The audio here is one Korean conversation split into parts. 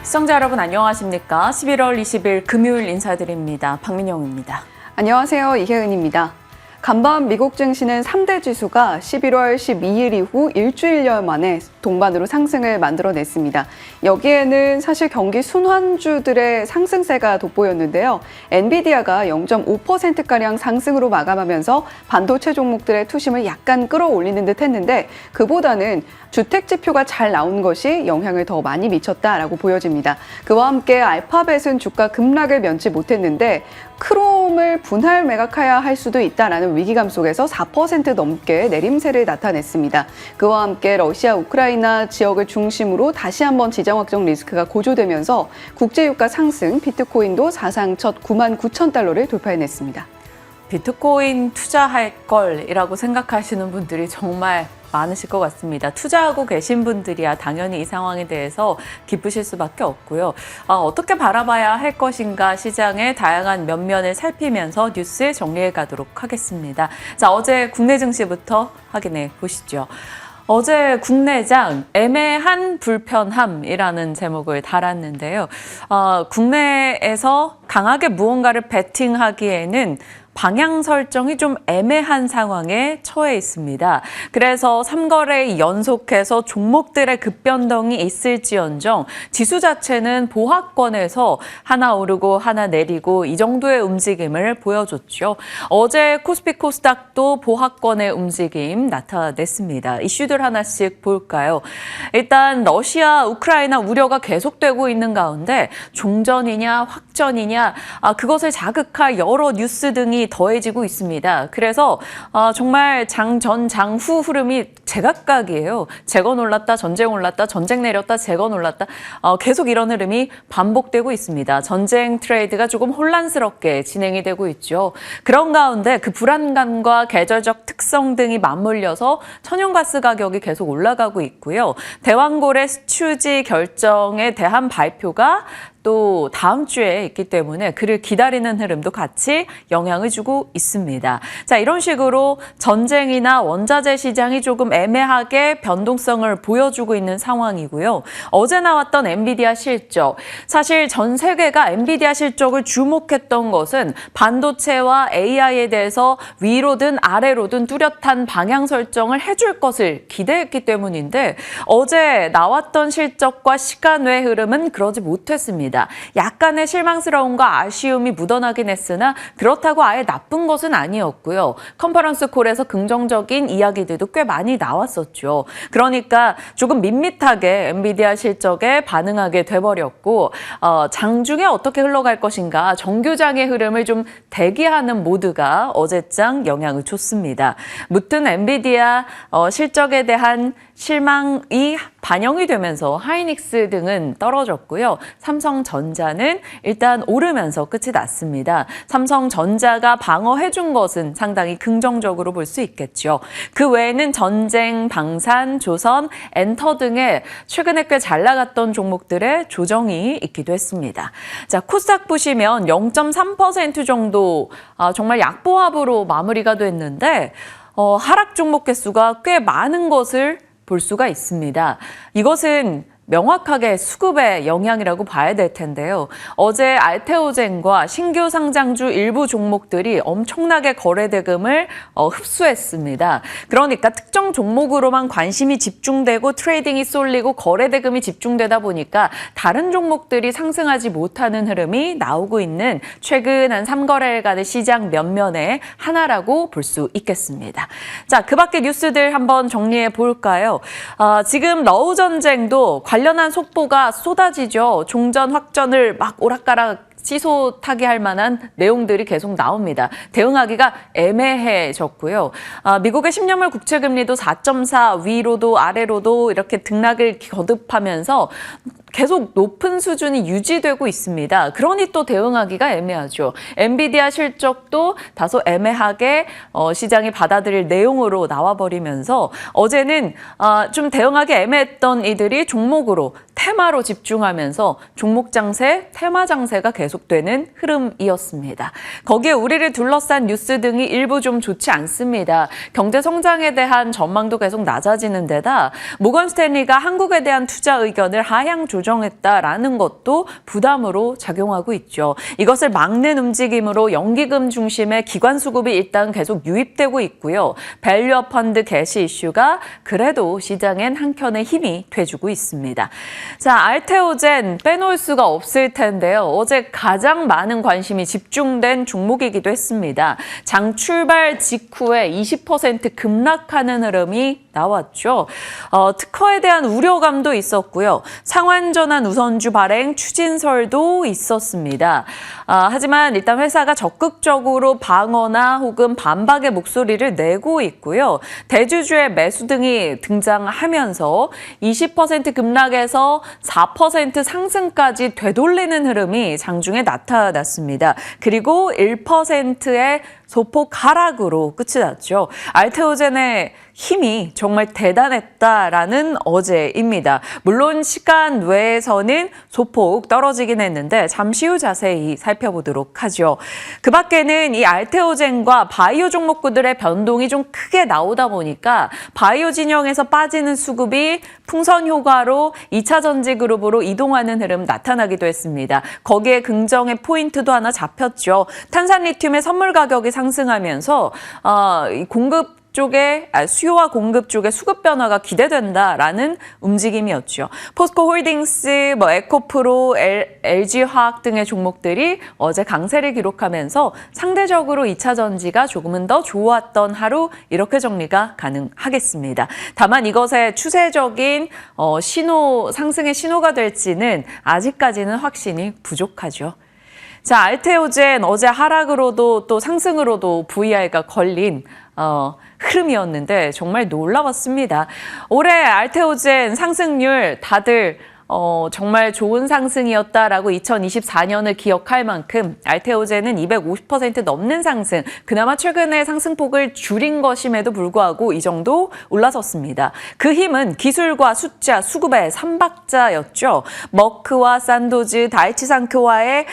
시청자 여러분 안녕하십니까? 11월 20일 금요일 인사드립니다. 박민영입니다. 안녕하세요. 이혜은입니다. 간밤 미국 증시는 3대 지수가 11월 12일 이후 일주일여 만에 동반으로 상승을 만들어냈습니다. 여기에는 사실 경기 순환주들의 상승세가 돋보였는데요. 엔비디아가 0.5%가량 상승으로 마감하면서 반도체 종목들의 투심을 약간 끌어올리는 듯 했는데 그보다는 주택 지표가 잘 나온 것이 영향을 더 많이 미쳤다라고 보여집니다. 그와 함께 알파벳은 주가 급락을 면치 못했는데 크롬을 분할 매각해야 할 수도 있다라는 위기감 속에서 4% 넘게 내림세를 나타냈습니다. 그와 함께 러시아, 우크라이나 지역을 중심으로 다시 한번 지정 확정 리스크가 고조되면서 국제유가 상승, 비트코인도 사상 첫 99,000달러를 돌파해냈습니다. 비트코인 투자할 걸이라고 생각하시는 분들이 정말 많으실 것 같습니다. 투자하고 계신 분들이야 당연히 이 상황에 대해서 기쁘실 수밖에 없고요. 어떻게 바라봐야 할 것인가 시장의 다양한 면면을 살피면서 뉴스 정리해 가도록 하겠습니다. 자, 어제 국내 증시부터 확인해 보시죠. 어제 국내장 애매한 불편함이라는 제목을 달았는데요. 국내에서 강하게 무언가를 베팅하기에는 방향 설정이 좀 애매한 상황에 처해 있습니다. 그래서 3거래 연속해서 종목들의 급변동이 있을지언정 지수 자체는 보합권에서 하나 오르고 하나 내리고 이 정도의 움직임을 보여줬죠. 어제 코스피 코스닥도 보합권의 움직임 나타냈습니다. 이슈들 하나씩 볼까요? 일단 러시아, 우크라이나 우려가 계속되고 있는 가운데 종전이냐 확전이냐 그것을 자극할 여러 뉴스 등이 더해지고 있습니다. 그래서 정말 장전 장후 흐름이 제각각이에요. 재건 올랐다, 전쟁 올랐다, 전쟁 내렸다, 재건 올랐다. 계속 이런 흐름이 반복되고 있습니다. 전쟁 트레이드가 조금 혼란스럽게 진행이 되고 있죠. 그런 가운데 그 불안감과 계절적 특성 등이 맞물려서 천연가스 가격이 계속 올라가고 있고요. 대왕고래 수출지 결정에 대한 발표가 또 다음 주에 있기 때문에 그를 기다리는 흐름도 같이 영향을 주고 있습니다. 자, 이런 식으로 전쟁이나 원자재 시장이 조금 애매하게 변동성을 보여주고 있는 상황이고요. 어제 나왔던 엔비디아 실적. 사실 전 세계가 엔비디아 실적을 주목했던 것은 반도체와 AI에 대해서 위로든 아래로든 뚜렷한 방향 설정을 해줄 것을 기대했기 때문인데 어제 나왔던 실적과 시간 외 흐름은 그러지 못했습니다. 약간의 실망스러움과 아쉬움이 묻어나긴 했으나 그렇다고 아예 나쁜 것은 아니었고요. 컨퍼런스 콜에서 긍정적인 이야기들도 꽤 많이 나왔었죠. 그러니까 조금 밋밋하게 엔비디아 실적에 반응하게 돼버렸고 장중에 어떻게 흘러갈 것인가 정규장의 흐름을 좀 대기하는 모드가 어제장 영향을 줬습니다. 무튼 엔비디아 실적에 대한 실망이 반영이 되면서 하이닉스 등은 떨어졌고요. 삼성전자는 일단 오르면서 끝이 났습니다. 삼성전자가 방어해준 것은 상당히 긍정적으로 볼 수 있겠죠. 그 외에는 전쟁, 방산, 조선, 엔터 등의 최근에 꽤 잘 나갔던 종목들의 조정이 있기도 했습니다. 자, 코스닥 보시면 0.3% 정도 정말 약보합으로 마무리가 됐는데 하락 종목 개수가 꽤 많은 것을 볼 수가 있습니다. 이것은 명확하게 수급의 영향이라고 봐야 될 텐데요. 어제 알테오젠과 신규 상장주 일부 종목들이 엄청나게 거래 대금을 흡수했습니다. 그러니까 특정 종목으로만 관심이 집중되고 트레이딩이 쏠리고 거래 대금이 집중되다 보니까 다른 종목들이 상승하지 못하는 흐름이 나오고 있는 최근 한 3거래일간의 시장 면면의 하나라고 볼 수 있겠습니다. 자, 그 밖의 뉴스들 한번 정리해 볼까요? 지금 러우 전쟁도 관련한 속보가 쏟아지죠. 종전 확전을 막 오락가락 시소타기 할 만한 내용들이 계속 나옵니다. 대응하기가 애매해졌고요. 미국의 10년물 국채금리도 4.4 위로도 아래로도 이렇게 등락을 거듭하면서 계속 높은 수준이 유지되고 있습니다. 그러니 또 대응하기가 애매하죠. 엔비디아 실적도 다소 애매하게 시장이 받아들일 내용으로 나와버리면서 어제는 좀 대응하기 애매했던 이들이 종목으로 테마로 집중하면서 종목 장세, 테마 장세가 계속되는 흐름이었습니다. 거기에 우리를 둘러싼 뉴스 등이 일부 좀 좋지 않습니다. 경제 성장에 대한 전망도 계속 낮아지는 데다 모건 스탠리가 한국에 대한 투자 의견을 하향 조정했다라는 것도 부담으로 작용하고 있죠. 이것을 막는 움직임으로 연기금 중심의 기관 수급이 일단 계속 유입되고 있고요. 밸류업 펀드 개시 이슈가 그래도 시장엔 한켠에 힘이 돼주고 있습니다. 자, 알테오젠 빼놓을 수가 없을 텐데요. 어제 가장 많은 관심이 집중된 종목이기도 했습니다. 장 출발 직후에 20% 급락하는 흐름이 나왔죠. 특허에 대한 우려감도 있었고요. 상환전환 우선주 발행 추진설도 있었습니다. 하지만 일단 회사가 적극적으로 방어나 혹은 반박의 목소리를 내고 있고요. 대주주의 매수 등이 등장하면서 20% 급락에서 4% 상승까지 되돌리는 흐름이 장중에 나타났습니다. 그리고 1%의 소폭 하락으로 끝이 났죠. 알테오젠의 힘이 정말 대단했다라는 어제입니다. 물론 시간 외에서는 소폭 떨어지긴 했는데 잠시 후 자세히 살펴보도록 하죠. 그 밖에는 이 알테오젠과 바이오 종목구들의 변동이 좀 크게 나오다 보니까 바이오 진영에서 빠지는 수급이 풍선 효과로 2차 전지 그룹으로 이동하는 흐름 나타나기도 했습니다. 거기에 긍정의 포인트도 하나 잡혔죠. 탄산 리튬의 선물 가격이 상승하면서 수요와 공급 쪽에 수급 변화가 기대된다라는 움직임이었죠. 포스코 홀딩스, 에코프로, LG화학 등의 종목들이 어제 강세를 기록하면서 상대적으로 2차 전지가 조금은 더 좋았던 하루 이렇게 정리가 가능하겠습니다. 다만 이것의 추세적인 상승의 신호가 될지는 아직까지는 확신이 부족하죠. 자, 알테오젠 어제 하락으로도 또 상승으로도 VR가 걸린 흐름이었는데 정말 놀라웠습니다. 올해 알테오젠 상승률 다들 정말 좋은 상승이었다라고 2024년을 기억할 만큼 알테오젠은 250% 넘는 상승, 그나마 최근에 상승폭을 줄인 것임에도 불구하고 이 정도 올라섰습니다. 그 힘은 기술과 숫자, 수급의 삼박자였죠. 머크와 산도즈, 다이치상크와의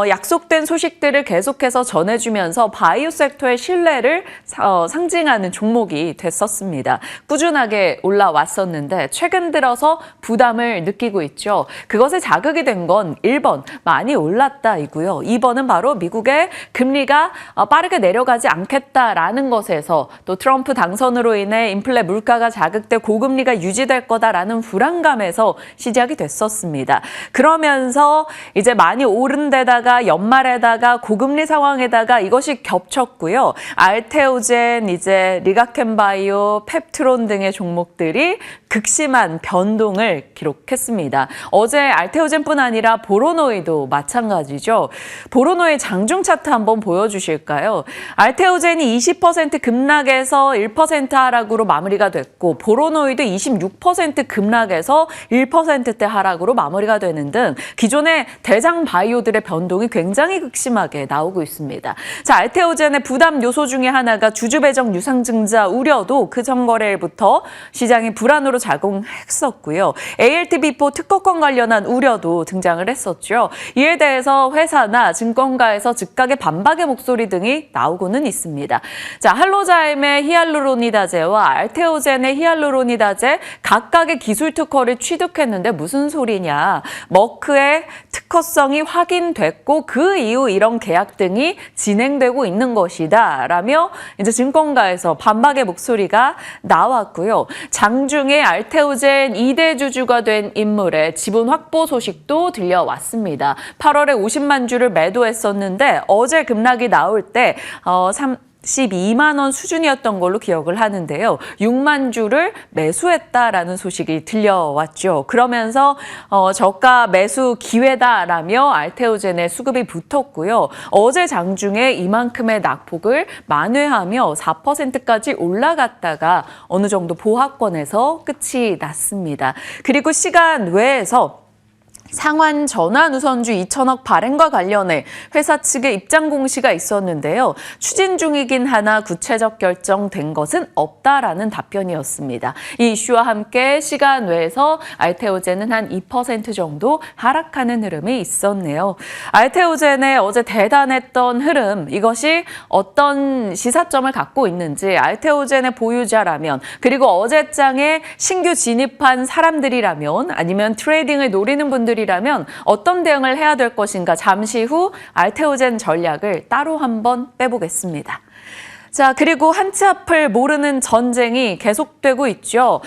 약속된 소식들을 계속해서 전해주면서 바이오 섹터의 신뢰를 상징하는 종목이 됐었습니다. 꾸준하게 올라왔었는데 최근 들어서 부담을 느끼고 있죠. 그것에 자극이 된 건 1번 많이 올랐다이고요. 2번은 바로 미국의 금리가 빠르게 내려가지 않겠다라는 것에서 또 트럼프 당선으로 인해 인플레 물가가 자극돼 고금리가 유지될 거다라는 불안감에서 시작이 됐었습니다. 그러면서 이제 많이 오른 데다가 연말에다가 고금리 상황에다가 이것이 겹쳤고요. 알테오젠, 이제 리가켄바이오, 펩트론 등의 종목들이 극심한 변동을 기록했습니다. 어제 알테오젠뿐 아니라 보로노이도 마찬가지죠. 보로노이 장중 차트 한번 보여주실까요? 알테오젠이 20% 급락에서 1% 하락으로 마무리가 됐고 보로노이도 26% 급락에서 1%대 하락으로 마무리가 되는 등 기존의 대장 바이오들의 변동이 굉장히 극심하게 나오고 있습니다. 자, 알테오젠의 부담 요소 중에 하나가 주주 배정 유상증자 우려도 그 전 거래일부터 시장이 불안으로 작용했었고요. ALTB4 특허권 관련한 우려도 등장을 했었죠. 이에 대해서 회사나 증권가에서 즉각의 반박의 목소리 등이 나오고는 있습니다. 자, 할로자임의 히알루로니다제와 알테오젠의 히알루로니다제 각각의 기술 특허를 취득했는데 무슨 소리냐. 머크의 특허성이 확인됐고 그 이후 이런 계약 등이 진행되고 있는 것이다 라며 이제 증권가에서 반박의 목소리가 나왔고요. 장중에 알테오젠 2대 주주가 된 인물의 지분 확보 소식도 들려왔습니다. 8월에 50만 주를 매도했었는데 어제 급락이 나올 때 12만 원 수준이었던 걸로 기억을 하는데요. 6만 주를 매수했다라는 소식이 들려왔죠. 그러면서 저가 매수 기회다라며 알테오젠의 수급이 붙었고요. 어제 장중에 이만큼의 낙폭을 만회하며 4%까지 올라갔다가 어느 정도 보합권에서 끝이 났습니다. 그리고 시간 외에서 상환 전환 우선주 2천억 발행과 관련해 회사 측의 입장 공시가 있었는데요. 추진 중이긴 하나 구체적 결정된 것은 없다라는 답변이었습니다. 이 이슈와 함께 시간 외에서 알테오젠은 한 2% 정도 하락하는 흐름이 있었네요. 알테오젠의 어제 대단했던 흐름, 이것이 어떤 시사점을 갖고 있는지, 알테오젠의 보유자라면, 그리고 어제장에 신규 진입한 사람들이라면, 아니면 트레이딩을 노리는 분들이라면 어떤 대응을 해야 될 것인가, 잠시 후 알테오젠 전략을 따로 한번 빼보겠습니다. 자, 그리고 한치 앞을 모르는 전쟁이 계속되고 있죠.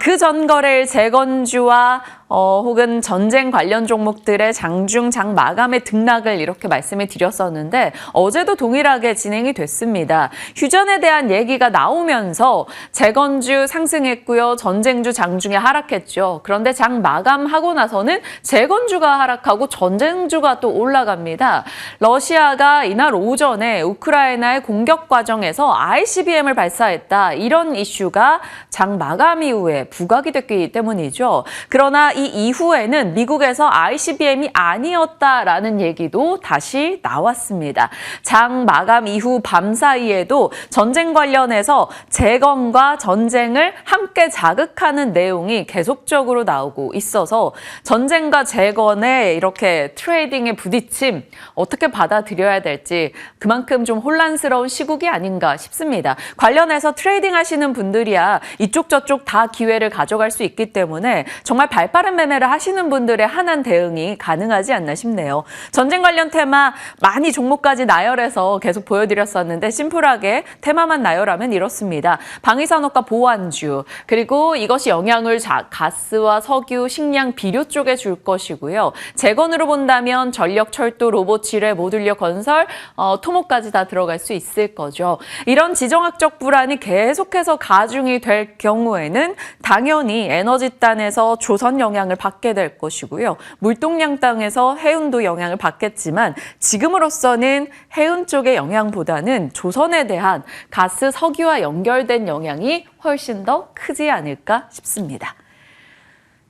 그 전거래일 재건주와 혹은 전쟁 관련 종목들의 장중 장 마감의 등락을 이렇게 말씀을 드렸었는데 어제도 동일하게 진행이 됐습니다. 휴전에 대한 얘기가 나오면서 재건주 상승했고요. 전쟁주 장중에 하락했죠. 그런데 장 마감하고 나서는 재건주가 하락하고 전쟁주가 또 올라갑니다. 러시아가 이날 오전에 우크라이나의 공격 과정에서 ICBM을 발사했다. 이런 이슈가 장 마감 이후에 부각이 됐기 때문이죠. 그러나 이 이후에는 미국에서 ICBM이 아니었다라는 얘기도 다시 나왔습니다. 장 마감 이후 밤 사이에도 전쟁 관련해서 재건과 전쟁을 함께 자극하는 내용이 계속적으로 나오고 있어서 전쟁과 재건의 이렇게 트레이딩의 부딪힘 어떻게 받아들여야 될지 그만큼 좀 혼란스러운 시국이 아닌가 싶습니다. 관련해서 트레이딩 하시는 분들이야 이쪽 저쪽 다 기회를 가져갈 수 있기 때문에 정말 발빠른 매매를 하시는 분들의 한한 대응이 가능하지 않나 싶네요. 전쟁 관련 테마 많이 종목까지 나열해서 계속 보여드렸었는데 심플하게 테마만 나열하면 이렇습니다. 방위산업과 보안주, 그리고 이것이 영향을 가스와 석유, 식량, 비료 쪽에 줄 것이고요. 재건으로 본다면 전력, 철도, 로봇, 지뢰, 모듈력 건설, 토목까지 다 들어갈 수 있을 거죠. 이런 지정학적 불안이 계속해서 가중이 될 경우에는 당연히 에너지단에서 조선 영향을 받게 될 것이고요. 물동량 땅에서 해운도 영향을 받겠지만 지금으로서는 해운 쪽의 영향보다는 조선에 대한 가스, 석유와 연결된 영향이 훨씬 더 크지 않을까 싶습니다.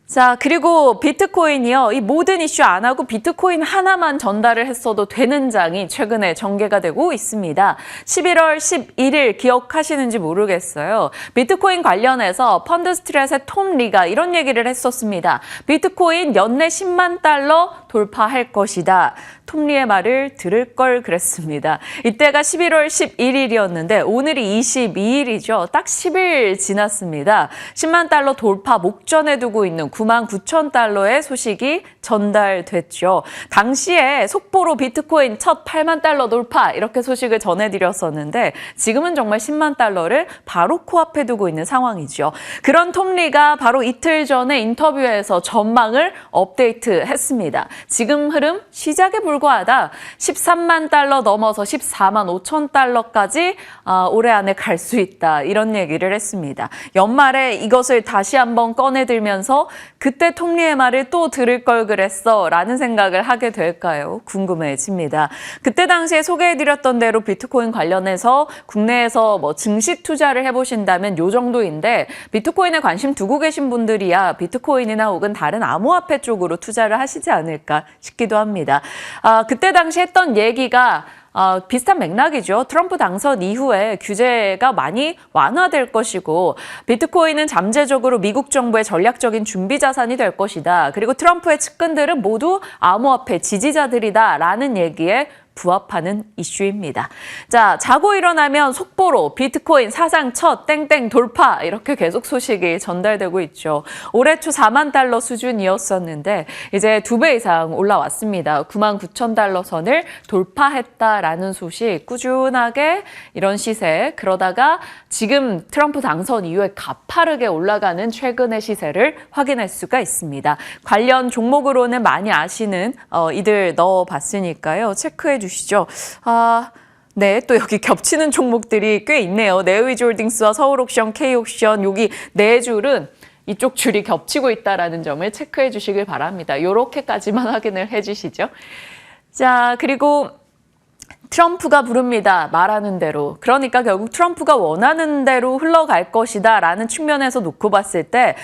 자, 그리고 비트코인이요. 이 모든 이슈 안 하고 비트코인 하나만 전달을 했어도 되는 장이 최근에 전개가 되고 있습니다. 11월 11일 기억하시는지 모르겠어요. 비트코인 관련해서 펀드스트릿의 톰 리가 이런 얘기를 했었습니다. 비트코인 연내 10만 달러 돌파할 것이다. 톰 리의 말을 들을 걸 그랬습니다. 이때가 11월 11일이었는데 오늘이 22일이죠. 딱 10일 지났습니다. 10만 달러 돌파 목전에 두고 있는 99,000달러의 소식이 전달됐죠. 당시에 속보로 비트코인 첫 8만 달러 돌파 이렇게 소식을 전해드렸었는데 지금은 정말 10만 달러를 바로 코앞에 두고 있는 상황이죠. 그런 톰 리가 바로 이틀 전에 인터뷰에서 전망을 업데이트했습니다. 지금 흐름 시작에 불과하다. 13만 달러 넘어서 14만 5천 달러까지 올해 안에 갈 수 있다. 이런 얘기를 했습니다. 연말에 이것을 다시 한번 꺼내들면서 그때 톰 리의 말을 또 들을 걸 그랬어 라는 생각을 하게 될까요? 궁금해집니다. 그때 당시에 소개해드렸던 대로 비트코인 관련해서 국내에서 증시 투자를 해보신다면 요 정도인데 비트코인에 관심 두고 계신 분들이야 비트코인이나 혹은 다른 암호화폐 쪽으로 투자를 하시지 않을까 싶기도 합니다. 그때 당시 했던 얘기가 비슷한 맥락이죠. 트럼프 당선 이후에 규제가 많이 완화될 것이고 비트코인은 잠재적으로 미국 정부의 전략적인 준비 자산이 될 것이다. 그리고 트럼프의 측근들은 모두 암호화폐 지지자들이다라는 얘기에 부합하는 이슈입니다. 자, 자고 일어나면 속보로 비트코인 사상 첫 땡땡 돌파 이렇게 계속 소식이 전달되고 있죠. 올해 초 4만 달러 수준이었었는데 이제 2배 이상 올라왔습니다. 99,000달러 선을 돌파했다라는 소식 꾸준하게 이런 시세 그러다가 지금 트럼프 당선 이후에 가파르게 올라가는 최근의 시세를 확인할 수가 있습니다. 관련 종목으로는 많이 아시는 이들 넣어봤으니까요. 체크해 주시죠. 네, 또 여기 겹치는 종목들이 꽤 있네요. 네오이즈홀딩스와 서울옥션, K옥션 여기 네 줄은 이쪽 줄이 겹치고 있다는 점을 체크해 주시길 바랍니다. 이렇게까지만 확인을 해 주시죠. 자, 그리고 트럼프가 부릅니다. 말하는 대로. 그러니까 결국 트럼프가 원하는 대로 흘러갈 것이다 라는 측면에서 놓고 봤을 때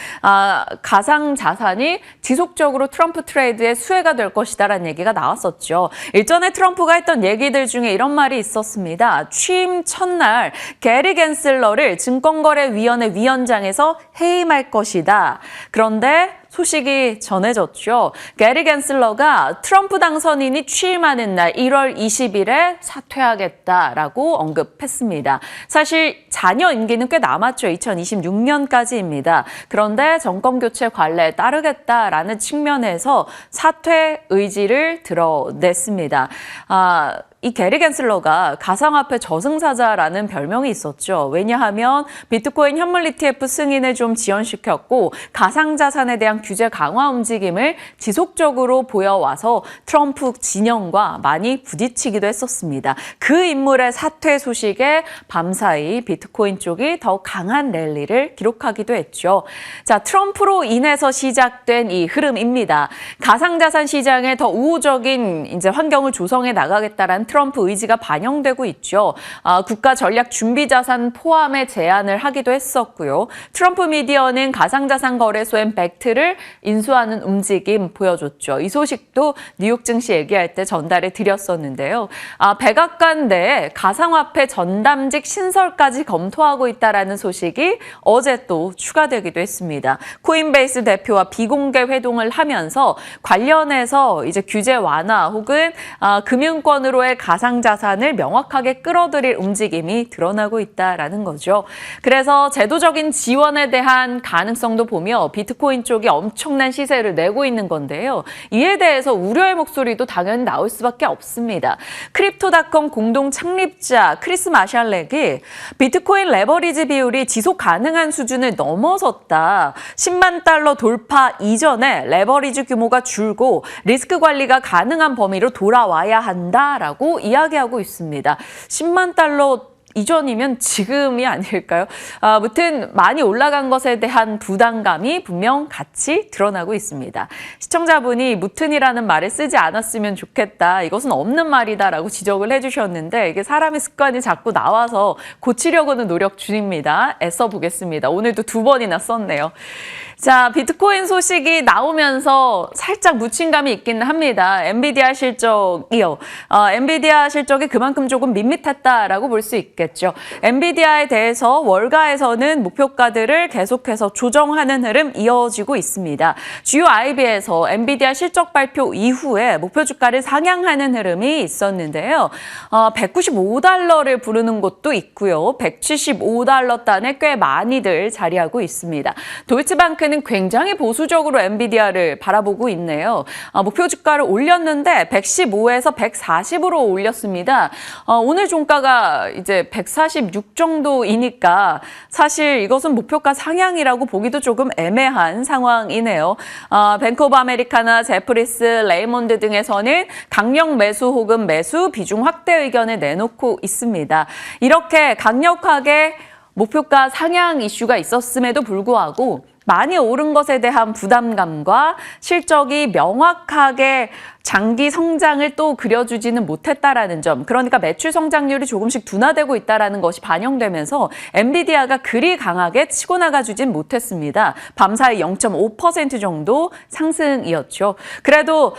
가상자산이 지속적으로 트럼프 트레이드의 수혜가 될 것이다 라는 얘기가 나왔었죠. 일전에 트럼프가 했던 얘기들 중에 이런 말이 있었습니다. 취임 첫날 게리 겐슬러를 증권거래위원회 위원장에서 해임할 것이다. 그런데 소식이 전해졌죠. 게리 겐슬러가 트럼프 당선인이 취임하는 날 1월 20일에 사퇴하겠다라고 언급했습니다. 사실 잔여 임기는 꽤 남았죠. 2026년까지입니다. 그런데 정권 교체 관례에 따르겠다라는 측면에서 사퇴 의지를 드러냈습니다. 이 게리 겐슬러가 가상화폐 저승사자라는 별명이 있었죠. 왜냐하면 비트코인 현물 ETF 승인을 좀 지연시켰고 가상자산에 대한 규제 강화 움직임을 지속적으로 보여와서 트럼프 진영과 많이 부딪히기도 했었습니다. 그 인물의 사퇴 소식에 밤사이 비트코인 쪽이 더욱 강한 랠리를 기록하기도 했죠. 자, 트럼프로 인해서 시작된 이 흐름입니다. 가상자산 시장에 더 우호적인 이제 환경을 조성해 나가겠다라는 트럼프 의지가 반영되고 있죠. 국가 전략 준비 자산 포함의 제안을 하기도 했었고요. 트럼프 미디어는 가상자산 거래소인 벡트를 인수하는 움직임 보여줬죠. 이 소식도 뉴욕 증시 얘기할 때 전달해 드렸었는데요. 백악관 내에 가상화폐 전담직 신설까지 검토하고 있다라는 소식이 어제 또 추가되기도 했습니다. 코인베이스 대표와 비공개 회동을 하면서 관련해서 이제 규제 완화 혹은 금융권으로의 가상자산을 명확하게 끌어들일 움직임이 드러나고 있다라는 거죠. 그래서 제도적인 지원에 대한 가능성도 보며 비트코인 쪽이 엄청난 시세를 내고 있는 건데요. 이에 대해서 우려의 목소리도 당연히 나올 수밖에 없습니다. 크립토닷컴 공동 창립자 크리스 마샬렉이 비트코인 레버리지 비율이 지속 가능한 수준을 넘어섰다. 10만 달러 돌파 이전에 레버리지 규모가 줄고 리스크 관리가 가능한 범위로 돌아와야 한다라고 이야기하고 있습니다. 10만 달러 이전이면 지금이 아닐까요? 아무튼 많이 올라간 것에 대한 부담감이 분명 같이 드러나고 있습니다. 시청자분이 무튼이라는 말을 쓰지 않았으면 좋겠다. 이것은 없는 말이다라고 지적을 해주셨는데 이게 사람의 습관이 자꾸 나와서 고치려고는 노력 중입니다. 애써 보겠습니다. 오늘도 2번이나 썼네요. 자, 비트코인 소식이 나오면서 살짝 묻힌 감이 있긴 합니다. 엔비디아 실적이요. 엔비디아 실적이 그만큼 조금 밋밋했다라고 볼 수 있겠죠. 엔비디아에 대해서 월가에서는 목표가들을 계속해서 조정하는 흐름 이어지고 있습니다. 주요 IB에서 엔비디아 실적 발표 이후에 목표 주가를 상향하는 흐름이 있었는데요. 195달러를 부르는 곳도 있고요. 175달러 단에 꽤 많이들 자리하고 있습니다. 도이치방크는 굉장히 보수적으로 엔비디아를 바라보고 있네요. 목표 주가를 올렸는데 115에서 140으로 올렸습니다. 오늘 종가가 이제 146 정도이니까 사실 이것은 목표가 상향이라고 보기도 조금 애매한 상황이네요. 뱅크 오브 아메리카나, 제프리스, 레이몬드 등에서는 강력 매수 혹은 매수 비중 확대 의견을 내놓고 있습니다. 이렇게 강력하게 목표가 상향 이슈가 있었음에도 불구하고 많이 오른 것에 대한 부담감과 실적이 명확하게 장기 성장을 또 그려주지는 못했다라는 점, 그러니까 매출 성장률이 조금씩 둔화되고 있다라는 것이 반영되면서 엔비디아가 그리 강하게 치고 나가주진 못했습니다. 밤사이 0.5% 정도 상승이었죠. 그래도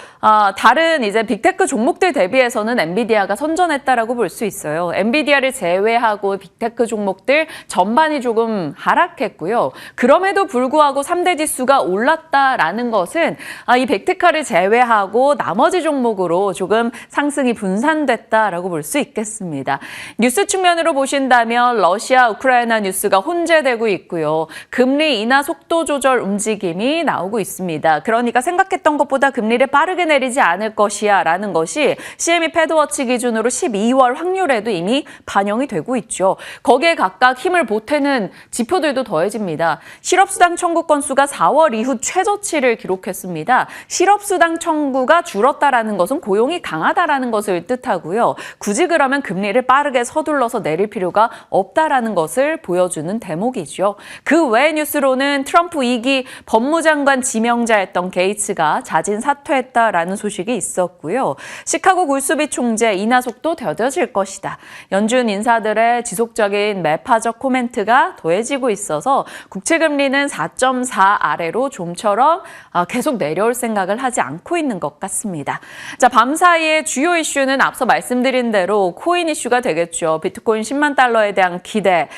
다른 이제 빅테크 종목들 대비해서는 엔비디아가 선전했다라고 볼 수 있어요. 엔비디아를 제외하고 빅테크 종목들 전반이 조금 하락했고요. 그럼에도 불구하고 3대 지수가 올랐다라는 것은 이 빅테크를 제외하고 나머지 종목으로 조금 상승이 분산됐다라고 볼 수 있겠습니다. 뉴스 측면으로 보신다면 러시아, 우크라이나 뉴스가 혼재되고 있고요. 금리 인하 속도 조절 움직임이 나오고 있습니다. 그러니까 생각했던 것보다 금리를 빠르게 내리지 않을 것이야 라는 것이 CME 패드워치 기준으로 12월 확률에도 이미 반영이 되고 있죠. 거기에 각각 힘을 보태는 지표들도 더해집니다. 실업수당 청구 청구 건수가 4월 이후 최저치를 기록했습니다. 실업수당 청구가 줄었다라는 것은 고용이 강하다라는 것을 뜻하고요. 굳이 그러면 금리를 빠르게 서둘러서 내릴 필요가 없다라는 것을 보여주는 대목이죠. 그 외의 뉴스로는 트럼프 2기 법무장관 지명자였던 게이츠가 자진 사퇴했다라는 소식이 있었고요. 시카고 굴수비 총재 인하속도 더뎌질 것이다. 연준 인사들의 지속적인 매파적 코멘트가 더해지고 있어서 국채금리는 4.4 아래로 좀처럼 계속 내려올 생각을 하지 않고 있는 것 같습니다. 자, 밤사이의 주요 이슈는 앞서 말씀드린 대로 코인 이슈가 되겠죠. 비트코인 10만 달러에 대한 기대.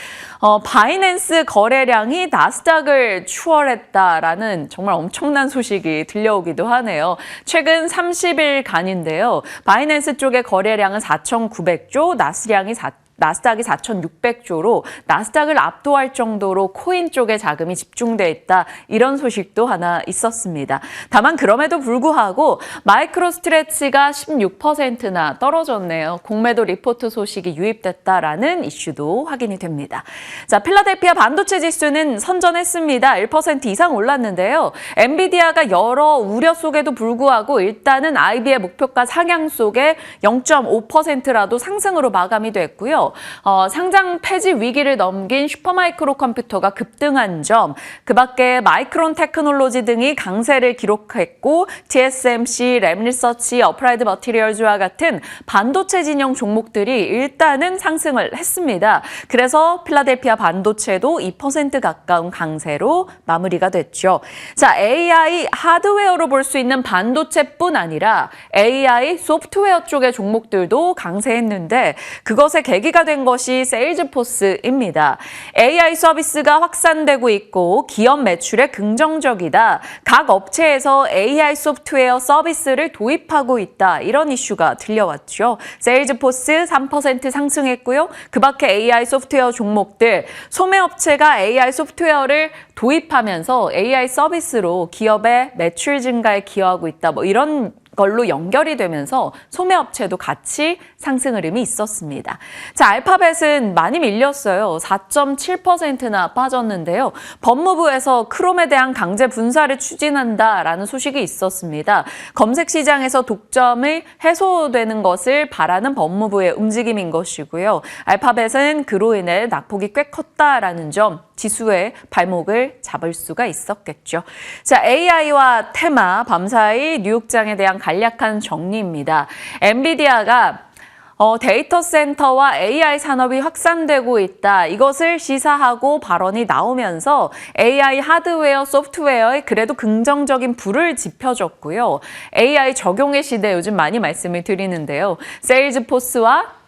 바이낸스 거래량이 나스닥을 추월했다라는 정말 엄청난 소식이 들려오기도 하네요. 최근 30일간인데요. 바이낸스 쪽의 거래량은 4,900조, 나스닥이 4,600조로 나스닥을 압도할 정도로 코인 쪽에 자금이 집중돼 있다. 이런 소식도 하나 있었습니다. 다만 그럼에도 불구하고 마이크로 스트레치가 16%나 떨어졌네요. 공매도 리포트 소식이 유입됐다라는 이슈도 확인이 됩니다. 자, 필라델피아 반도체 지수는 선전했습니다. 1% 이상 올랐는데요. 엔비디아가 여러 우려 속에도 불구하고 일단은 IB의 목표가 상향 속에 0.5%라도 상승으로 마감이 됐고요. 상장 폐지 위기를 넘긴 슈퍼마이크로 컴퓨터가 급등한 점, 그 밖에 마이크론 테크놀로지 등이 강세를 기록했고 TSMC, 램리서치, 어플라이드 머티리얼즈와 같은 반도체 진영 종목들이 일단은 상승을 했습니다. 그래서 필라델피아 반도체도 2% 가까운 강세로 마무리가 됐죠. 자, AI 하드웨어로 볼 수 있는 반도체뿐 아니라 AI 소프트웨어 쪽의 종목들도 강세했는데 그것의 계기가 된 것이 세일즈포스입니다. AI 서비스가 확산되고 있고 기업 매출에 긍정적이다. 각 업체에서 AI 소프트웨어 서비스를 도입하고 있다. 이런 이슈가 들려왔죠. 세일즈포스 3% 상승했고요. 그 밖에 AI 소프트웨어 종목들, 소매업체가 AI 소프트웨어를 도입하면서 AI 서비스로 기업의 매출 증가에 기여하고 있다. 뭐 이런 걸로 연결이 되면서 소매업체도 같이 상승 흐름이 있었습니다. 자, 알파벳은 많이 밀렸어요. 4.7%나 빠졌는데요. 법무부에서 크롬에 대한 강제 분사를 추진한다라는 소식이 있었습니다. 검색 시장에서 독점을 해소되는 것을 바라는 법무부의 움직임인 것이고요. 알파벳은 그로 인해 낙폭이 꽤 컸다라는 점, 지수의 발목을 잡을 수가 있었겠죠. 자, AI와 테마, 밤사이 뉴욕장에 대한 간략한 정리입니다. 엔비디아가 데이터 센터와 AI 산업이 확산되고 있다. 이것을 시사하고 발언이 나오면서 AI 하드웨어, 소프트웨어에 그래도 긍정적인 불을 지펴줬고요. AI 적용의 시대 요즘 많이 말씀을 드리는데요. 세일즈포스와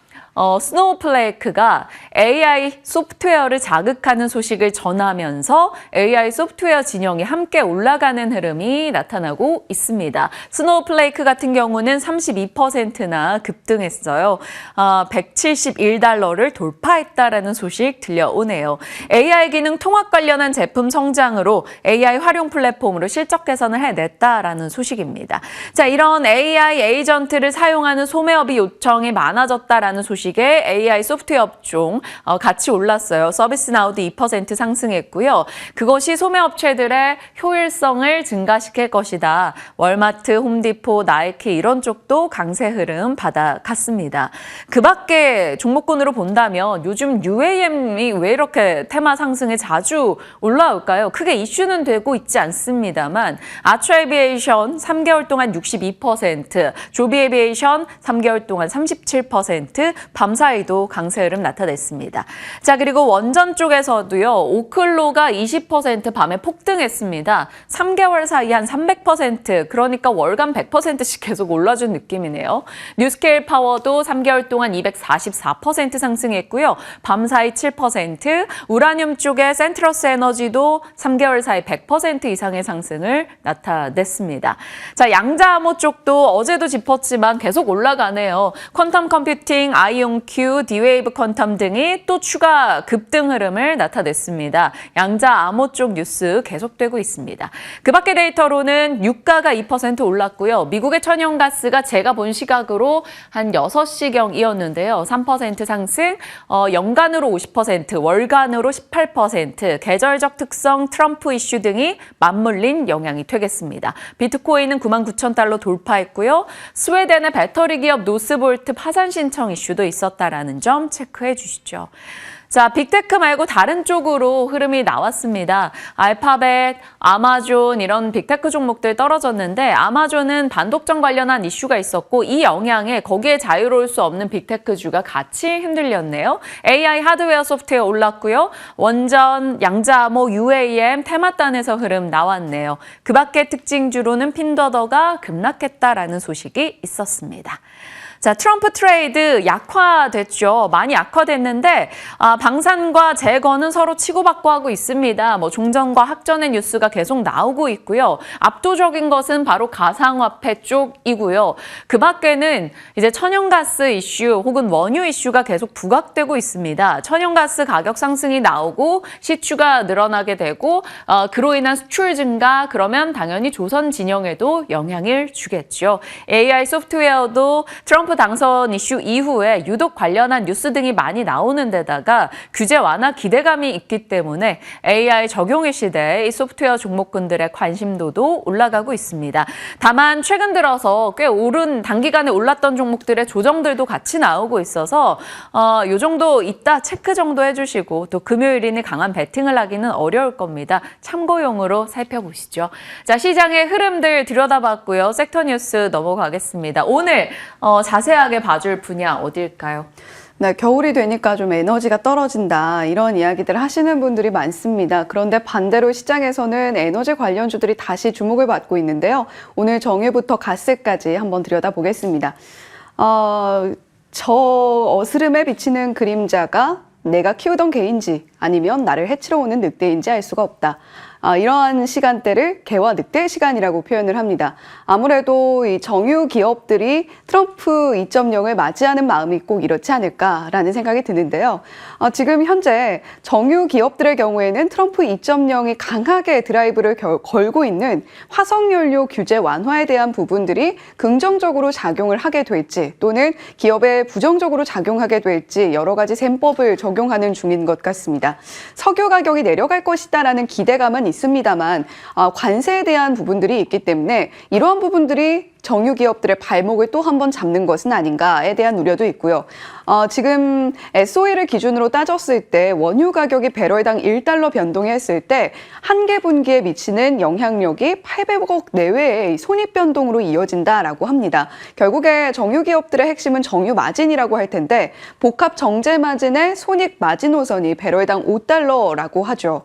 스노우플레이크가 AI 소프트웨어를 자극하는 소식을 전하면서 AI 소프트웨어 진영이 함께 올라가는 흐름이 나타나고 있습니다. 스노우플레이크 같은 경우는 32%나 급등했어요. 171달러를 돌파했다라는 소식 들려오네요. AI 기능 통합 관련한 제품 성장으로 AI 활용 플랫폼으로 실적 개선을 해냈다라는 소식입니다. 자, 이런 AI 에이전트를 사용하는 소매업이 요청이 많아졌다라는 소식 의 AI 소프트웨어 업종 같이 올랐어요. 서비스나우도 2% 상승했고요. 그것이 소매업체들의 효율성을 증가시킬 것이다. 월마트, 홈디포, 나이키 이런 쪽도 강세 흐름 받아갔습니다. 그 밖에 종목군으로 본다면 요즘 UAM이 왜 이렇게 테마 상승에 자주 올라올까요? 크게 이슈는 되고 있지 않습니다만 아트에비에이션 3개월 동안 62%, 조비에비에이션 3개월 동안 37%, 밤사이도 강세 흐름 나타냈습니다. 자, 그리고 원전 쪽에서도요. 오클로가 20% 밤에 폭등했습니다. 3개월 사이 한 300%, 그러니까 월간 100%씩 계속 올라준 느낌이네요. 뉴스케일 파워도 3개월 동안 244% 상승했고요. 밤사이 7%, 우라늄 쪽의 센트러스 에너지도 3개월 사이 100% 이상의 상승을 나타냈습니다. 자, 양자암호 쪽도 어제도 짚었지만 계속 올라가네요. 퀀텀 컴퓨팅, 아이온 아이온큐, D-웨이브 퀀텀 등이 또 추가 급등 흐름을 나타냈습니다. 양자 암호 쪽 뉴스 계속되고 있습니다. 그 밖의 데이터로는 유가가 2% 올랐고요. 미국의 천연가스가 제가 본 시각으로 한 6시경이었는데요. 3% 상승, 연간으로 50%, 월간으로 18%, 계절적 특성, 트럼프 이슈 등이 맞물린 영향이 되겠습니다. 비트코인은 99,000달러 돌파했고요. 스웨덴의 배터리 기업 노스볼트 파산 신청 이슈도 있었다라는 점 체크해 주시죠. 자, 빅테크 말고 다른 쪽으로 흐름이 나왔습니다. 알파벳, 아마존 이런 빅테크 종목들 떨어졌는데 아마존은 반독점 관련한 이슈가 있었고 이 영향에 거기에 자유로울 수 없는 빅테크주가 같이 흔들렸네요. AI 하드웨어 소프트웨어 올랐고요. 원전, 양자암호, UAM, 테마단에서 흐름 나왔네요. 그 밖의 특징주로는 핀더더가 급락했다라는 소식이 있었습니다. 자, 트럼프 트레이드 약화됐죠. 많이 약화됐는데 방산과 재건은 서로 치고받고 하고 있습니다. 종전과 확전의 뉴스가 계속 나오고 있고요. 압도적인 것은 바로 가상화폐 쪽이고요. 그 밖에는 이제 천연가스 이슈 혹은 원유 이슈가 계속 부각되고 있습니다. 천연가스 가격 상승이 나오고 시추가 늘어나게 되고 그로 인한 수출 증가, 그러면 당연히 조선 진영에도 영향을 주겠죠. AI 소프트웨어도 트럼프 당선 이슈 이후에 유독 관련한 뉴스 등이 많이 나오는 데다가 규제 완화 기대감이 있기 때문에 AI 적용의 시대에 이 소프트웨어 종목군들의 관심도도 올라가고 있습니다. 다만 최근 들어서 꽤 오른 단기간에 올랐던 종목들의 조정들도 같이 나오고 있어서 요 정도 이따 체크 정도 해주시고 또 금요일이니 강한 베팅을 하기는 어려울 겁니다. 참고용으로 살펴보시죠. 자, 시장의 흐름들 들여다봤고요. 섹터 뉴스 넘어가겠습니다. 오늘 자세하게 봐줄 분야 어딜까요? 네, 겨울이 되니까 좀 에너지가 떨어진다 이런 이야기들 하시는 분들이 많습니다. 그런데 반대로 시장에서는 에너지 관련주들이 다시 주목을 받고 있는데요. 오늘 정유부터 가스까지 한번 들여다보겠습니다. 저 어스름에 비치는 그림자가 내가 키우던 개인지 아니면 나를 해치러 오는 늑대인지 알 수가 없다. 이러한 시간대를 개와 늑대 시간이라고 표현을 합니다. 아무래도 이 정유 기업들이 트럼프 2.0을 맞이하는 마음이 꼭 이렇지 않을까라는 생각이 드는데요. 지금 현재 정유 기업들의 경우에는 트럼프 2.0이 강하게 드라이브를 걸고 있는 화석연료 규제 완화에 대한 부분들이 긍정적으로 작용을 하게 될지 또는 기업에 부정적으로 작용하게 될지 여러 가지 셈법을 적용하는 중인 것 같습니다. 석유 가격이 내려갈 것이다라는 기대감은 있습니다만 관세에 대한 부분들이 있기 때문에 이러한 부분들이 정유 기업들의 발목을 또 한 번 잡는 것은 아닌가에 대한 우려도 있고요. 지금 SOE를 기준으로 따졌을 때 원유 가격이 배럴당 1달러 변동했을 때 한 개 분기에 미치는 영향력이 800억 내외의 손익 변동으로 이어진다라고 합니다. 결국에 정유 기업들의 핵심은 정유 마진이라고 할 텐데 복합 정제 마진의 손익 마지노선이 배럴당 5달러라고 하죠.